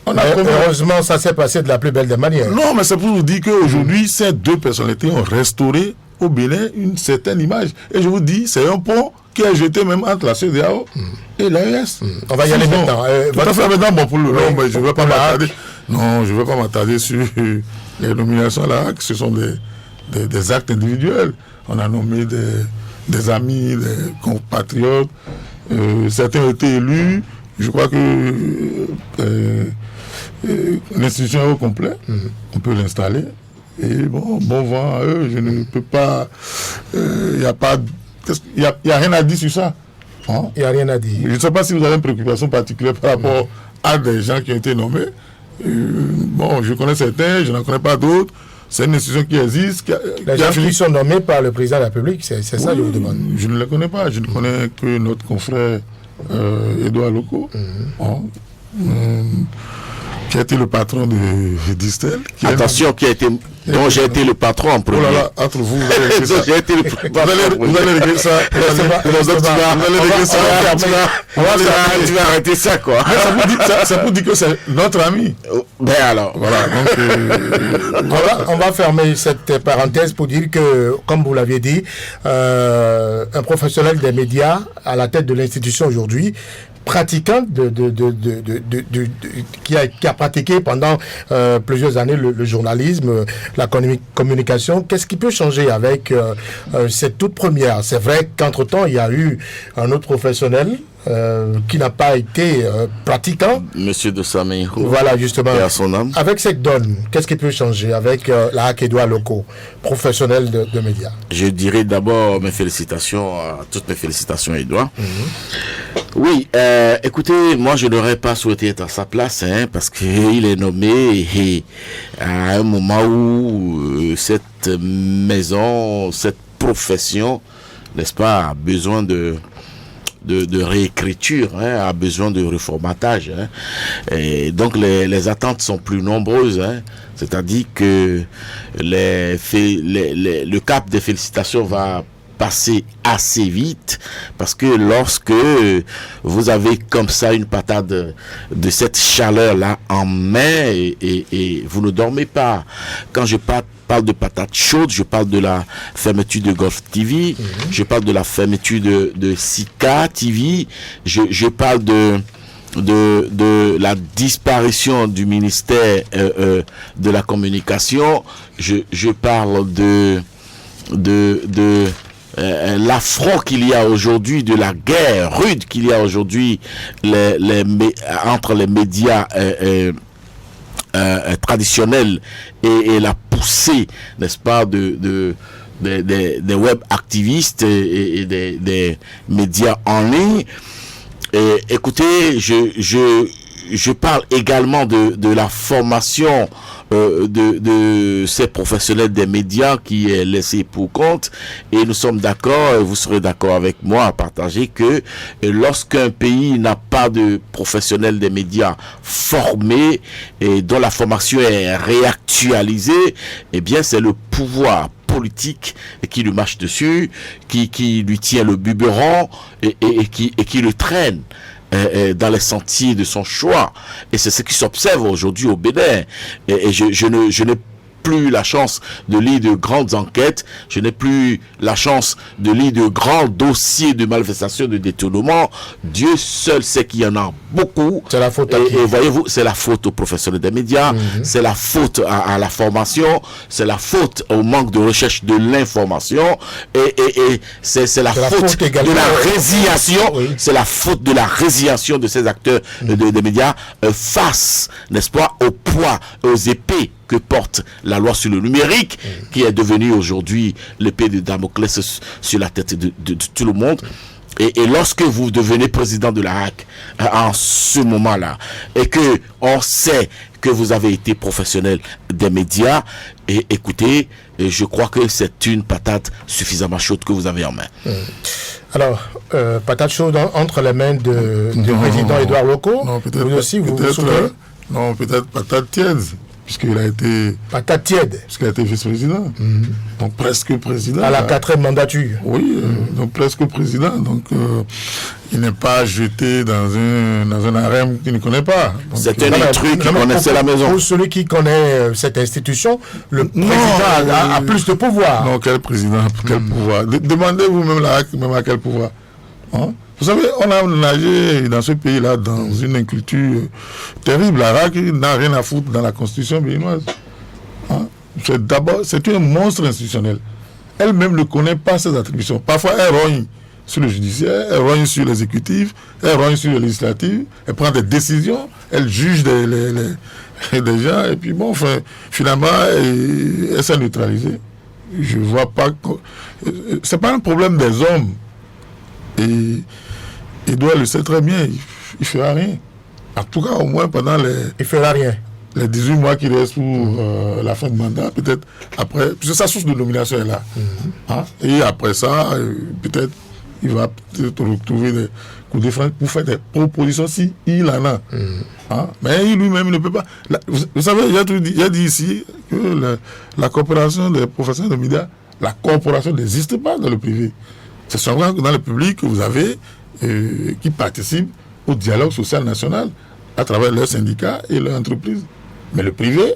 Heureusement, ça s'est passé de la plus belle des manières. Non, mais c'est pour vous dire qu'aujourd'hui, ces deux personnalités ont restauré au Bénin une certaine image. Et je vous dis, c'est un pont qui est jeté même entre la CEDEAO et l'AES. On va y aller maintenant. Tout à fait maintenant, bon, pour le long, mais je ne vais pas m'attarder. Non, je ne vais pas m'attarder sur les nominations à la HAC. Ce sont des actes individuels. On a nommé des amis, des compatriotes. Certains ont été élus. Je crois que l'institution est au complet. On peut l'installer. Et bon vent à eux. Je ne peux pas. Il n'y a pas. Il n'y a rien à dire sur ça. Il n'y a rien à dire. Je ne sais pas si vous avez une préoccupation particulière par rapport à des gens qui ont été nommés. Bon, je connais certains, je n'en connais pas d'autres. C'est une institution qui existe. Les gens qui sont nommés par le président de la République, c'est ça que je vous demande. Je ne les connais pas. Je ne connais que notre confrère Edouard Loco, qui a été le patron de Distel. Attention, dont j'ai été le patron en premier. Oh là là, entre vous, vous allez régler ça. J'ai été le patron. Vous allez régler ça. Tu vas arrêter ça, quoi. Ça vous dit que c'est notre ami. Ben alors. Voilà. Donc, on va fermer cette parenthèse pour dire que, comme vous l'aviez dit, un professionnel des médias à la tête de l'institution aujourd'hui, pratiquant qui a pratiqué pendant plusieurs années le journalisme, la communication, qu'est-ce qui peut changer avec cette toute première? C'est vrai qu'entre-temps, il y a eu un autre professionnel qui n'a pas été pratiquant. Monsieur de Sameiro. Voilà, justement. Et à son âme. Avec cette donne, qu'est-ce qui peut changer avec la HAC Edouard Loco, professionnel de médias? Je dirais d'abord toutes mes félicitations à Edouard. Oui, écoutez, moi je n'aurais pas souhaité être à sa place, parce qu'il est nommé à un moment où cette maison, cette profession, n'est-ce pas, a besoin de réécriture, a besoin de reformatage. Et donc les attentes sont plus nombreuses. C'est-à-dire que le cap des félicitations va passer assez vite, parce que lorsque vous avez comme ça une patate de cette chaleur là en main et vous ne dormez pas. Quand je parle de patate chaude, je parle de la fermeture de Golf TV, je parle de la fermeture de Sika TV, je parle de la disparition du ministère de la communication, je parle de l'affront qu'il y a aujourd'hui, de la guerre rude qu'il y a aujourd'hui entre les médias traditionnels et la poussée, n'est-ce pas, des web activistes et des médias en ligne. Et écoutez, je parle également de la formation de ces professionnels des médias qui est laissé pour compte, et nous sommes d'accord, vous serez d'accord avec moi à partager que lorsqu'un pays n'a pas de professionnels des médias formés et dont la formation est réactualisée, eh bien c'est le pouvoir politique qui lui marche dessus, qui lui tient le biberon et qui le traîne dans les sentiers de son choix. Et c'est ce qui s'observe aujourd'hui au Bénin. Et je n'ai plus la chance de lire de grandes enquêtes, je n'ai plus la chance de lire de grands dossiers de malversation, de détournement. Dieu seul sait qu'il y en a beaucoup. C'est la faute à qui? Et voyez-vous, c'est la faute aux professionnels des médias, c'est la faute à la formation, c'est la faute au manque de recherche de l'information, et c'est la faute de la résiliation, c'est la faute de la résiliation de ces acteurs des médias face, n'est-ce pas, au poids, aux épées que porte la loi sur le numérique, qui est devenue aujourd'hui l'épée de Damoclès sur la tête de tout le monde. Et lorsque vous devenez président de la RAC en ce moment-là, et que on sait que vous avez été professionnel des médias, et écoutez, je crois que c'est une patate suffisamment chaude que vous avez en main. Alors, patate chaude entre les mains du président Édouard Loko. Non, peut-être vous aussi, vous souvenez? Non, peut-être patate tiède. Puisqu'il a été... Patate tiède. Puisqu'il a été vice-président. Donc presque président. À la 4e mandature. Oui, donc presque président. Donc il n'est pas jeté dans un harem qu'il ne connaît pas. C'est un truc qui connaissait la maison. Pour celui qui connaît cette institution, le président a plus de pouvoir. Non, quel président, quel pouvoir? Demandez-vous même à quel pouvoir. Hein? Vous savez, on a nagé dans ce pays-là dans une inculture terrible. La RAC n'a rien à foutre dans la constitution béninoise. Hein? C'est un monstre institutionnel. Elle-même ne connaît pas ses attributions. Parfois, elle rogne sur le judiciaire, elle rogne sur l'exécutif, elle rogne sur le législatif, elle prend des décisions, elle juge des gens, et puis bon, enfin, finalement, elle s'est neutralisée. Je vois pas... C'est pas un problème des hommes. Et Edouard le sait très bien, il ne fera rien. En tout cas, au moins pendant il fera rien. Les 18 mois qui restent pour la fin de mandat, peut-être après, puisque sa source de nomination est là. Hein? Et après ça, peut-être il va retrouver des coups de frein pour faire des propositions si il en a. Hein? Mais lui-même ne peut pas. Vous savez, j'ai dit ici que la coopération des professionnels de médias, la coopération n'existe pas dans le privé. C'est seulement dans le public que vous avez qui participent au dialogue social national à travers leurs syndicats et leurs entreprises. Mais le privé,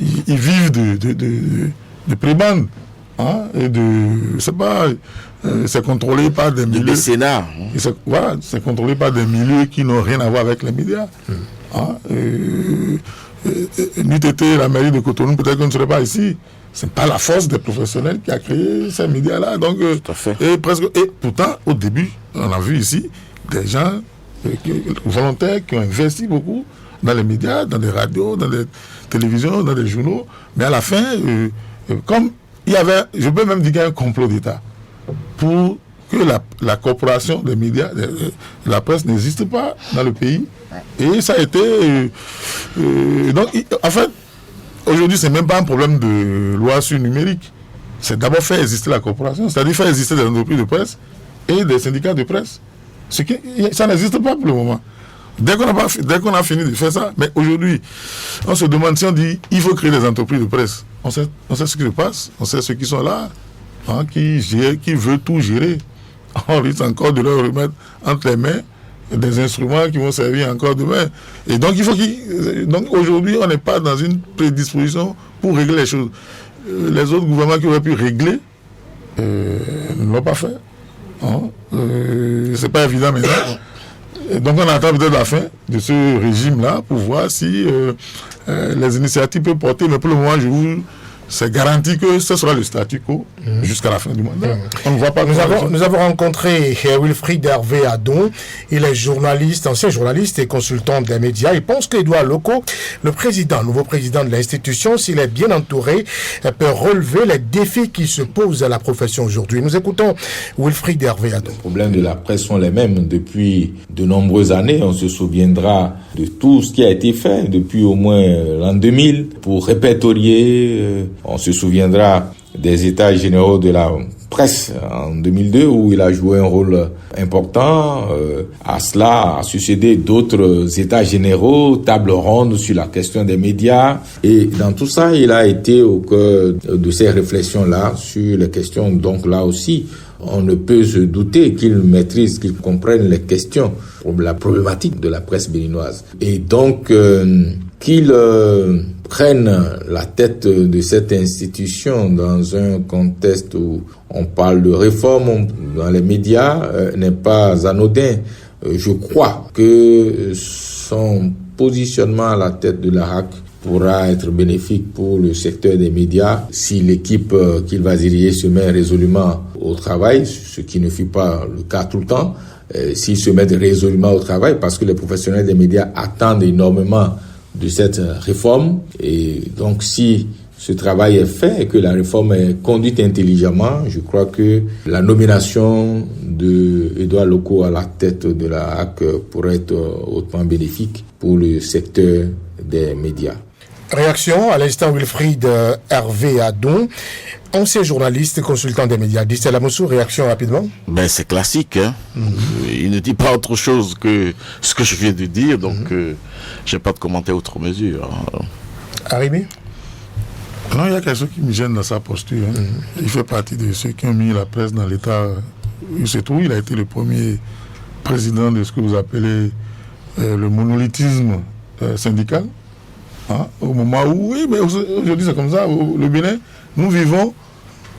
ils vivent de prébendes. Hein, et c'est contrôlé par des milieux. Voilà, c'est contrôlé par des milieux qui n'ont rien à voir avec les médias. Hein, n'eût été la mairie de Cotonou, peut-être qu'on ne serait pas ici. Ce n'est pas la force des professionnels qui a créé ces médias-là. Donc, et pourtant, au début, on a vu ici des gens volontaires qui ont investi beaucoup dans les médias, dans les radios, dans les télévisions, dans les journaux. Mais à la fin, comme il y avait, je peux même dire qu'il y a un complot d'État pour que la corporation des médias, de la presse n'existe pas dans le pays. Et ça a été... donc, en fait, aujourd'hui, ce n'est même pas un problème de loi sur le numérique. C'est d'abord faire exister la corporation, c'est-à-dire faire exister des entreprises de presse et des syndicats de presse. Ça n'existe pas pour le moment. Dès qu'on a fini de faire ça, mais aujourd'hui, on se demande si on dit il faut créer des entreprises de presse. On sait ce qui se passe, on sait ceux qui sont là, hein, qui veulent tout gérer. On risque encore de leur remettre entre les mains des instruments qui vont servir encore demain. Et donc, donc aujourd'hui, on n'est pas dans une prédisposition pour régler les choses. Les autres gouvernements qui auraient pu régler ne l'ont pas fait. Hein? C'est pas évident maintenant. Et donc on attend peut-être la fin de ce régime-là pour voir si les initiatives peuvent porter. Mais pour le moment, c'est garanti que ce sera le statu quo jusqu'à la fin du mandat. On ne voit pas. Nous avons rencontré Wilfried Hervé Adon. Il est journaliste, ancien journaliste et consultant des médias. Il pense qu'Édouard Loko, le nouveau président de l'institution, s'il est bien entouré, peut relever les défis qui se posent à la profession aujourd'hui. Nous écoutons Wilfried Hervé Adon. Les problèmes de la presse sont les mêmes depuis de nombreuses années. On se souviendra de tout ce qui a été fait depuis au moins l'an 2000 pour répertorier. On se souviendra des États généraux de la presse en 2002 où il a joué un rôle important. À cela a succédé d'autres États généraux, table ronde sur la question des médias. Et dans tout ça, il a été au cœur de ces réflexions-là sur les questions. Donc là aussi, on ne peut se douter qu'il maîtrise, qu'il comprenne les questions, la problématique de la presse béninoise. Et donc, qu'il prenne la tête de cette institution dans un contexte où on parle de réforme dans les médias n'est pas anodin. Je crois que son positionnement à la tête de la RAC pourra être bénéfique pour le secteur des médias si l'équipe qu'il va diriger se met résolument au travail, ce qui ne fut pas le cas tout le temps, s'il se met résolument au travail, parce que les professionnels des médias attendent énormément de cette réforme. Et donc, si ce travail est fait et que la réforme est conduite intelligemment, je crois que la nomination de Edouard Loko à la tête de la HAC pourrait être hautement bénéfique pour le secteur des médias. Réaction à l'instant Wilfried Hervé Adon, ancien journaliste, consultant des médias. Distel Amoussou, réaction rapidement. Ben c'est classique, hein. Il ne dit pas autre chose que ce que je viens de dire, donc je n'ai pas de commentaire outre mesure. Arimi? Non, il y a quelque chose qui me gêne dans sa posture. Hein. Il fait partie de ceux qui ont mis la presse dans l'état où il se trouve. Il a été le premier président de ce que vous appelez le monolithisme syndical. Hein, au moment où, oui, mais aujourd'hui c'est comme ça, le Bénin, nous vivons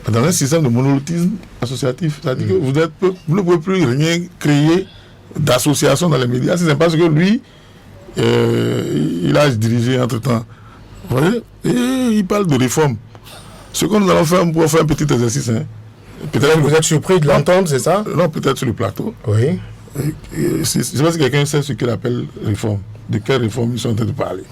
dans un système de monolithisme associatif. C'est-à-dire que vous ne pouvez plus rien créer d'association dans les médias, si c'est parce que lui, il a dirigé entre-temps. Vous voyez? Et il parle de réforme. Ce que nous allons faire, pour faire un petit exercice. Hein. Peut-être vous êtes surpris de l'entendre, c'est ça? Non, peut-être sur le plateau. Oui. Je ne sais pas si quelqu'un sait ce qu'il appelle réforme. De quelle réforme ils sont en train de parler.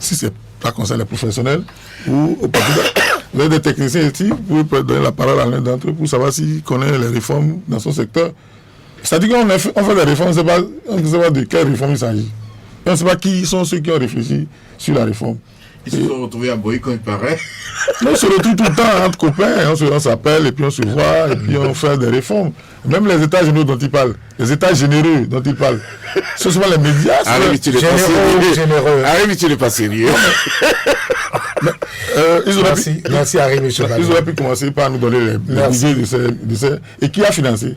Si c'est pas concerne les professionnels ou au Portugal, vous avez des techniciens ici, vous pouvez donner la parole à l'un d'entre eux pour savoir s'il connaît les réformes dans son secteur. C'est-à-dire qu'on fait des réformes, on ne sait pas de quelle réforme il s'agit. On ne sait pas qui sont ceux qui ont réfléchi sur la réforme. Ils se sont retrouvés à Boï quand il paraît. On se retrouve tout le temps entre copains, on s'appelle et puis on se voit et puis on fait des réformes. Même les états généraux dont il parle, les états généreux dont il parle, ce sont les médias. Arrête, tu n'es pas sérieux. Merci Arimi Chebade. Ils auraient pu commencer par nous donner les budgets de ces... Et qui a financé?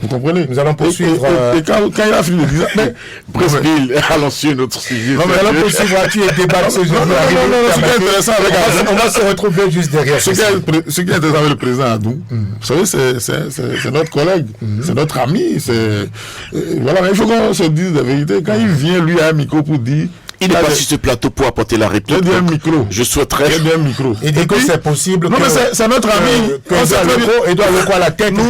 Vous comprenez? Nous allons poursuivre... Et quand il a fini de dire... Presqu'île, allons sur notre sujet. Non, mais allons poursuivre tu et débattre ce jour. Non, ce qui est intéressant avec Adou... On va se retrouver juste derrière. Ce qui est intéressant avec le président Adou, vous savez, c'est notre collègue, c'est notre ami, voilà, il faut qu'on se dise la vérité. Quand il vient, lui, à un micro pour dire... Il n'est pas sur ce plateau pour apporter la réponse. J'ai dit un micro. Je souhaiterais... J'ai dit un micro. Il dit que c'est possible. Non, mais c'est notre ami. Edouard Loko à la tête. Non,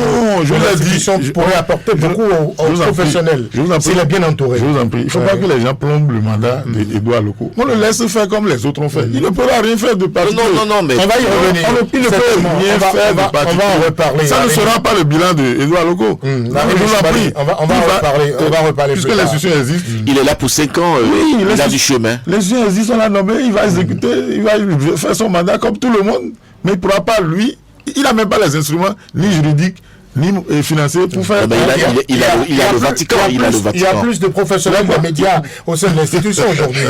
je vous ai dit. Je pourrais apporter beaucoup aux professionnels. S'il est bien entouré. Je vous en prie. Il ne faut pas que les gens plombent le mandat d'Edouard Loko. On le laisse faire comme les autres ont fait. Il ne pourra rien faire de particulier. Non, mais... On va y revenir. Il ne peut rien faire de particulier. On va en reparler. Ça ne sera pas le bilan d'Edouard Loko. Je vous en prie. On va reparler. Puisque l'institution existe. Il est là pour 5 ans. Il a du chemin. Ils sont là nommés, il va exécuter, il va faire son mandat comme tout le monde, mais il ne pourra pas, lui, il n'a même pas les instruments, ni juridiques, ni financiers pour faire... Il a le Vatican. Il y a plus de professionnels des médias au sein de l'institution aujourd'hui.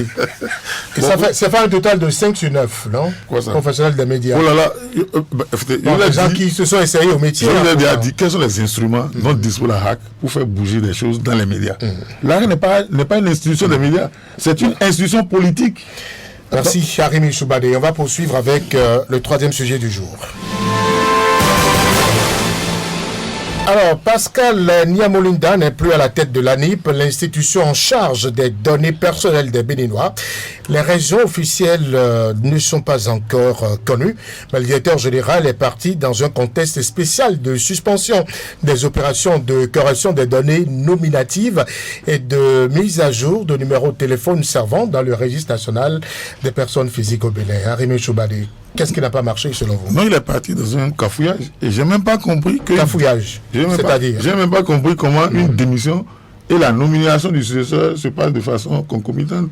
Ça fait un total de 5 sur 9, non? Quoi ça? Professionnels des médias. Oh là là, les gens qui se sont essayés au métier. Je vous ai déjà dit quels sont les instruments dont dispose la HAC pour faire bouger des choses dans les médias. La HAC n'est pas une institution des médias, c'est une institution politique. Merci, Arimi Chebade. On va poursuivre avec le troisième sujet du jour. Alors, Pascal Niamolinda n'est plus à la tête de l'ANIP, l'institution en charge des données personnelles des Béninois. Les raisons officielles ne sont pas encore connues, mais le directeur général est parti dans un contexte spécial de suspension des opérations de correction des données nominatives et de mise à jour de numéros de téléphone servant dans le registre national des personnes physiques au Bénin. Arimi Chebade, qu'est-ce qui n'a pas marché selon vous? Non, il est parti dans un cafouillage et j'ai même pas compris que... Cafouillage, c'est-à-dire? J'ai même pas compris comment une démission et la nomination du successeur se passent de façon concomitante.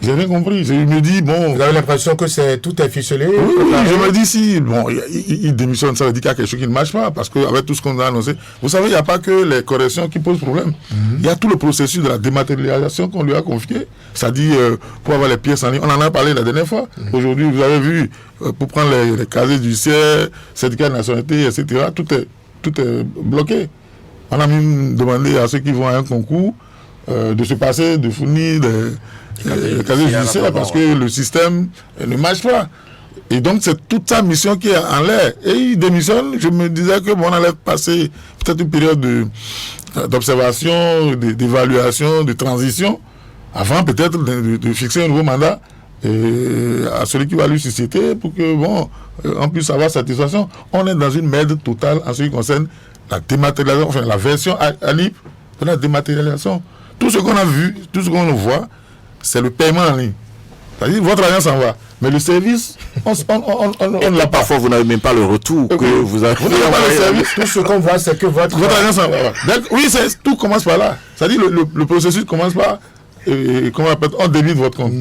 J'ai rien compris. Je me dis, bon... Vous avez l'impression que tout est ficelé? Oui, je me dis, si bon, il démissionne, ça veut dire qu'il y a quelque chose qui ne marche pas. Parce qu'avec tout ce qu'on a annoncé, vous savez, il n'y a pas que les corrections qui posent problème. Il y a tout le processus de la dématérialisation qu'on lui a confié. C'est-à-dire, pour avoir les pièces en ligne. On en a parlé la dernière fois. Aujourd'hui, vous avez vu, pour prendre les casiers judiciaires, certificat de nationalité, etc., tout est bloqué. On a même demandé à ceux qui vont à un concours de se passer, de fournir le casier judiciaire parce que le système ne marche pas. Et donc, c'est toute sa mission qui est en l'air. Et il démissionne. Je me disais que bon, on allait passer peut-être une période d'observation, d'évaluation, de transition, avant peut-être de fixer un nouveau mandat à celui qui va lui susciter pour que, bon, on puisse avoir satisfaction. On est dans une merde totale en ce qui concerne la dématérialisation, enfin la version ANIP de la dématérialisation. Tout ce qu'on a vu, tout ce qu'on voit, c'est le paiement en ligne. C'est-à-dire, votre argent s'en va. Mais le service, on ne l'a pas. Parfois, vous n'avez même pas le retour que vous avez. Vous n'avez pas le service. Tout ce qu'on voit, c'est que votre argent s'en va. Donc, oui, tout commence par là. C'est-à-dire, le processus commence par, on débite votre compte.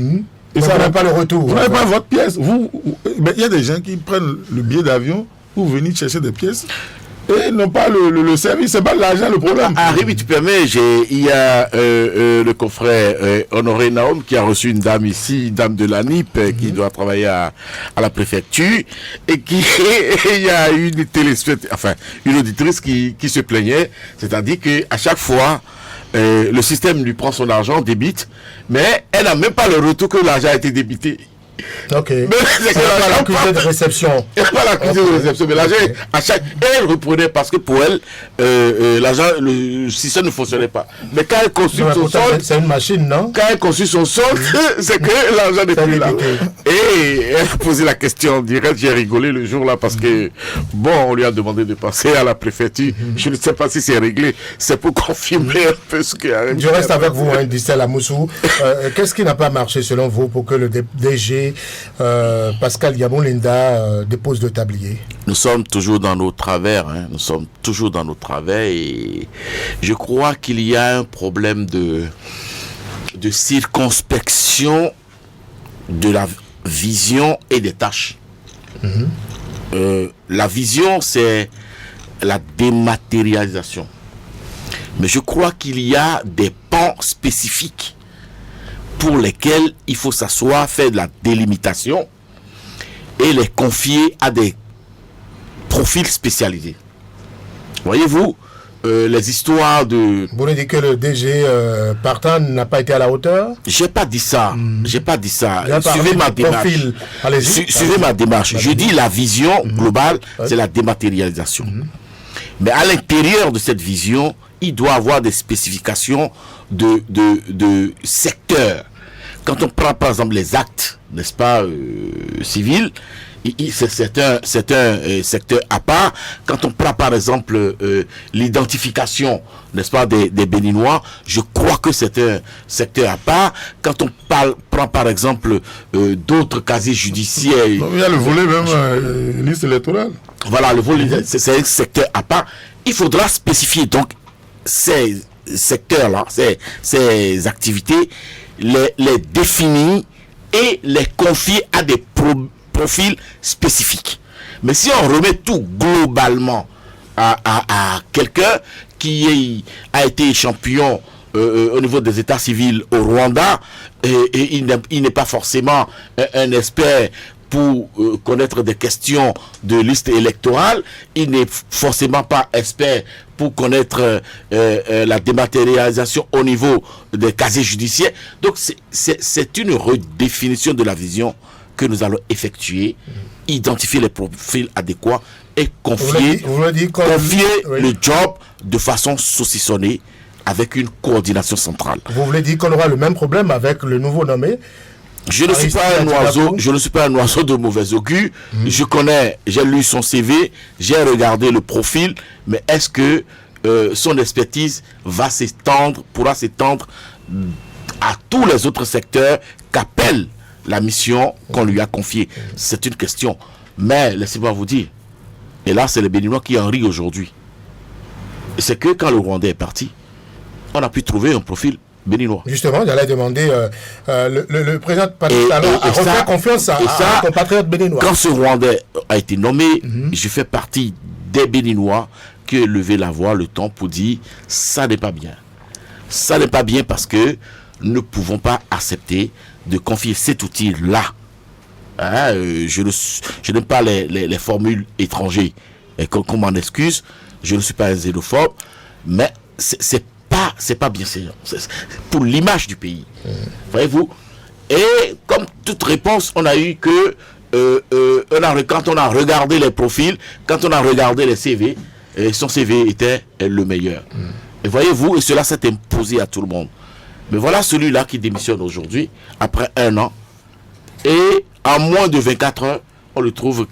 Et ça n'a pas le retour. Vous n'avez pas votre pièce. Il y a des gens qui prennent le billet d'avion pour venir chercher des pièces. Et non pas le service, c'est pas l'argent le problème. Ribi, tu permets, il y a le confrère Honoré Naum qui a reçu une dame ici, une dame de l'ANIP, qui doit travailler à la préfecture, et il y a une une auditrice qui se plaignait, c'est-à-dire qu'à chaque fois, le système lui prend son argent, débite, mais elle n'a même pas le retour que l'argent a été débité. Ok. Mais c'est pas l'accusé de réception. Pas l'accusé de réception, mais l'argent, elle reprenait parce que pour elle, l'argent, le système ne fonctionnait pas. Mais quand elle consulte son solde, c'est une machine, non? Quand elle consulte son solde, c'est que l'argent n'est plus là. Et elle a posé la question en direct, j'ai rigolé le jour-là parce que, bon, on lui a demandé de passer à la préfecture. Je ne sais pas si c'est réglé. C'est pour confirmer un peu ce qu'il y a. Je reste avec vous, Distel Amoussou. Qu'est-ce qui n'a pas marché selon vous pour que le DG Pascal Yamoulinda dépose le tablier? Nous sommes toujours dans nos travers, nous sommes toujours dans nos travers et je crois qu'il y a un problème de circonspection de la vision et des tâches. La vision, c'est la dématérialisation. Mais je crois qu'il y a des pans spécifiques pour lesquels il faut s'asseoir, faire de la délimitation et les confier à des profils spécialisés. Voyez-vous, les histoires de... Vous voulez dire que le DG partant n'a pas été à la hauteur? J'ai pas dit ça. J'ai pas dit ça. Suivez ma démarche. Suivez ma démarche. Je dis la vision globale, c'est la dématérialisation. Mais à l'intérieur de cette vision, il doit avoir des spécifications de secteurs. Quand on prend par exemple les actes, n'est-ce pas, civils, c'est un secteur à part. Quand on prend par exemple l'identification, n'est-ce pas, des Béninois, je crois que c'est un secteur à part. Quand on prend par exemple d'autres casiers judiciaires... Il y a le volet même liste électorale. Voilà, le volet, c'est un secteur à part. Il faudra spécifier donc ces secteurs-là, ces activités, les définir et les confier à des profils spécifiques. Mais si on remet tout globalement à quelqu'un qui a été champion au niveau des états civils au Rwanda, et il n'est pas forcément un expert pour connaître des questions de liste électorale, il n'est forcément pas expert pour connaître la dématérialisation au niveau des casiers judiciaires. Donc c'est une redéfinition de la vision que nous allons effectuer, identifier les profils adéquats et confier le job de façon saucissonnée avec une coordination centrale. Vous voulez dire qu'on aura le même problème avec le nouveau nommé? Je ne suis pas un oiseau de mauvais augure. J'ai lu son CV, j'ai regardé le profil, mais est-ce que son expertise pourra s'étendre à tous les autres secteurs qu'appelle la mission qu'on lui a confiée? C'est une question. Mais laissez-moi vous dire, et là c'est les Béninois qui en rient aujourd'hui, c'est que quand le Rwandais est parti, on a pu trouver un profil béninois. Justement, j'allais demander, le président Patrice Talon a refait confiance à un compatriote béninois. Quand ce Rwandais a été nommé, je fais partie des Béninois qui ont levé la voix le temps pour dire ça n'est pas bien. Ça n'est pas bien parce que nous ne pouvons pas accepter de confier cet outil-là. Hein, je n'aime pas les formules étrangères et qu'on m'en excuse. Je ne suis pas un xénophobe, mais c'est pas bien pour l'image du pays. Voyez-vous. Et comme toute réponse, on a eu que quand on a regardé les profils, quand on a regardé les CV, son CV était le meilleur. Et voyez-vous, et cela s'est imposé à tout le monde. Mais voilà celui-là qui démissionne aujourd'hui, après 1 an, et en moins de 24 heures, on le trouve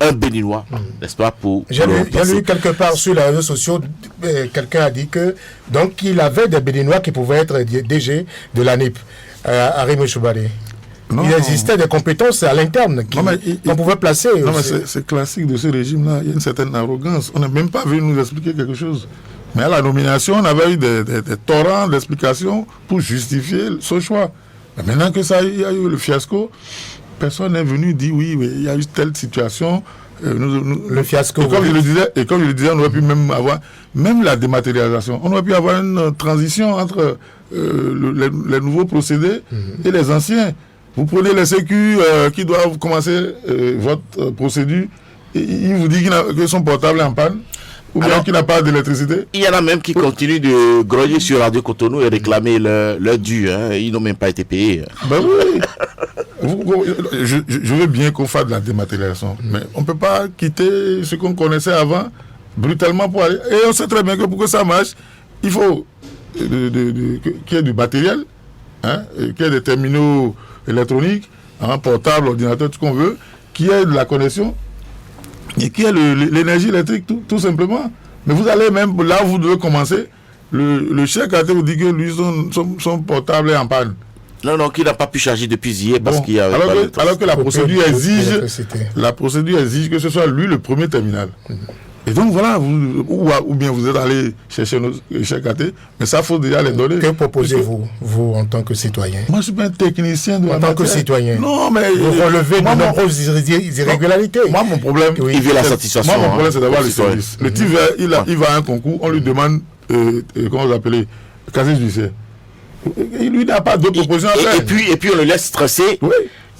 un Béninois, n'est-ce pas, J'ai lu quelque part sur les réseaux sociaux, quelqu'un a dit que donc il avait des Béninois qui pouvaient être DG de l'ANIP, Arimé Choubadé. Il existait des compétences à l'interne qu'on pouvait placer. Non, mais c'est classique de ce régime-là. Il y a une certaine arrogance. On n'est même pas venu nous expliquer quelque chose. Mais à la nomination, on avait eu des torrents d'explications pour justifier ce choix. Mais maintenant que ça, il y a eu le fiasco, personne n'est venu dire oui, mais il y a eu telle situation. Le fiasco. Et comme je le disais, on aurait pu même avoir, même la dématérialisation, on aurait pu avoir une transition entre les nouveaux procédés et les anciens. Vous prenez les sécu qui doivent commencer votre procédure, et ils vous disent que son portable est en panne, ou bien qu'il n'a pas d'électricité. Il y en a même qui continuent de grogner sur Radio Cotonou et réclamer leur dû. Hein. Ils n'ont même pas été payés. Ben oui. Je veux bien qu'on fasse de la dématérialisation, mais on ne peut pas quitter ce qu'on connaissait avant brutalement pour aller. Et on sait très bien que pour que ça marche, il faut qu'il y ait du matériel, hein, qu'il y ait des terminaux électroniques, hein, portables, ordinateurs, tout ce qu'on veut, qu'il y ait de la connexion et qu'il y ait l'énergie électrique, tout simplement. Mais vous allez même, là où vous devez commencer, le chef à vous dit que lui, son portable est en panne. Non, qu'il n'a pas pu charger depuis hier parce qu'il y a... Alors que la procédure exige que ce soit lui le premier terminal. Et donc voilà, ou bien vous êtes allé chercher nos chèques AT, mais ça, il faut déjà les donner. Que proposez-vous, vous, en tant que citoyen? Moi, je ne suis pas un technicien de la matière. En tant que citoyen. Non, mais... Vous relevez de nombreuses irrégularités. Moi, mon problème... Il veut la satisfaction. Moi, mon problème, c'est d'avoir le service. Le type, il va à un concours, on lui demande, comment vous appelez, casier judiciaire. Il lui n'a pas d'autres propositions à faire. Et puis on le laisse stresser. Oui.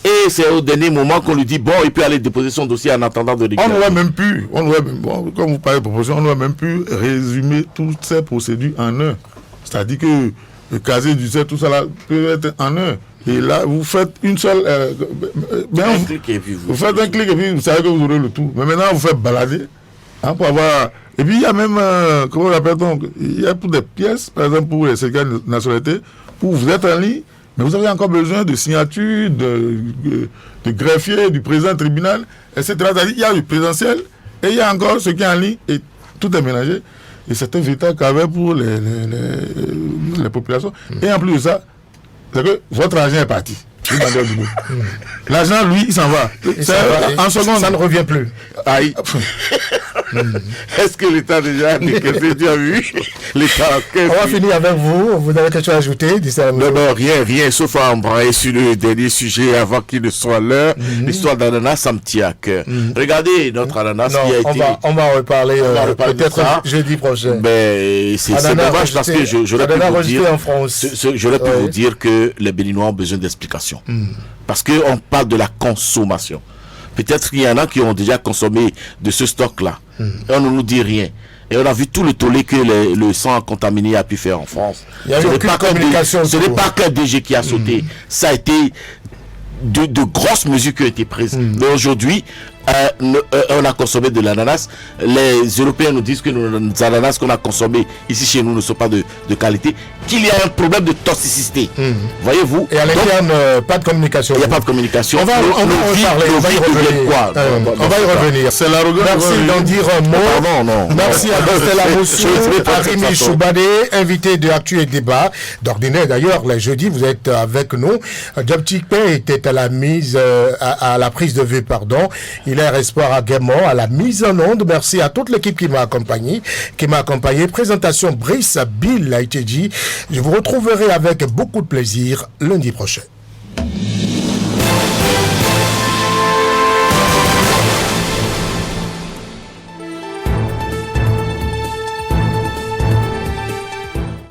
Et c'est au dernier moment qu'on lui dit bon, il peut aller déposer son dossier en attendant de l'école. On n'aurait même pu, comme vous parlez de proposition, on n'aurait même pu résumer toutes ces procédures en heure. C'est-à-dire que le casier judiciaire, tout ça là, peut être en heure. Et là, vous faites une seule. Vous faites un clic et puis vous savez que vous aurez le tout. Mais maintenant, vous faites balader. Hein, pour avoir... Et puis il y a même, comment on l'appelle donc, il y a pour des pièces, par exemple pour les certificats de nationalité, où vous êtes en ligne, mais vous avez encore besoin de signature, de greffier, du président du tribunal, etc. C'est-à-dire il y a du présentiel et il y a encore ce qui est en ligne et tout est mélangé. Et c'est un véritable calvaire pour les populations. Et en plus de ça, c'est que votre argent est parti. L'argent, lui, il s'en va. En seconde, ça ne revient plus. Aïe. Est-ce que l'État déjà tu as vu l'État? On va finir avec vous. Vous avez quelque chose à ajouter? Non, rien, sauf à embrayer sur le dernier sujet avant qu'il ne soit l'heure. L'histoire d'ananas, ça me tient à cœur. Regardez notre ananas qui a été... On va reparler peut-être jeudi prochain. Mais c'est dommage parce que j'aurais pu vous dire que les Béninois ont besoin d'explications. Parce qu'on parle de la consommation. Peut-être qu'il y en a qui ont déjà consommé de ce stock-là. Et on ne nous dit rien. Et on a vu tout le tollé que le sang contaminé a pu faire en France. Ce n'est pas qu'un DG qui a sauté. Ça a été de grosses mesures qui ont été prises. Mais aujourd'hui, on a consommé de l'ananas. Les Européens nous disent que les ananas qu'on a consommés ici chez nous ne sont pas de qualité, qu'il y a un problème de toxicité. Voyez-vous? Et à l'interne, pas de communication. Il n'y a pas de communication. On va y revenir. C'est l'arrogance. Merci d'en dire un mot. Merci à Stella Moussou, Arimé Choubadé, invité de Actu et Débat. D'ordinaire d'ailleurs, les jeudis, vous êtes avec nous. Diop Tikpe était à la prise de vue, pardon. Il Hilaire Espoir Aguemont à la mise en onde. Merci à toute l'équipe qui m'a accompagné. Présentation Brice Bill a été dit. Je vous retrouverai avec beaucoup de plaisir lundi prochain.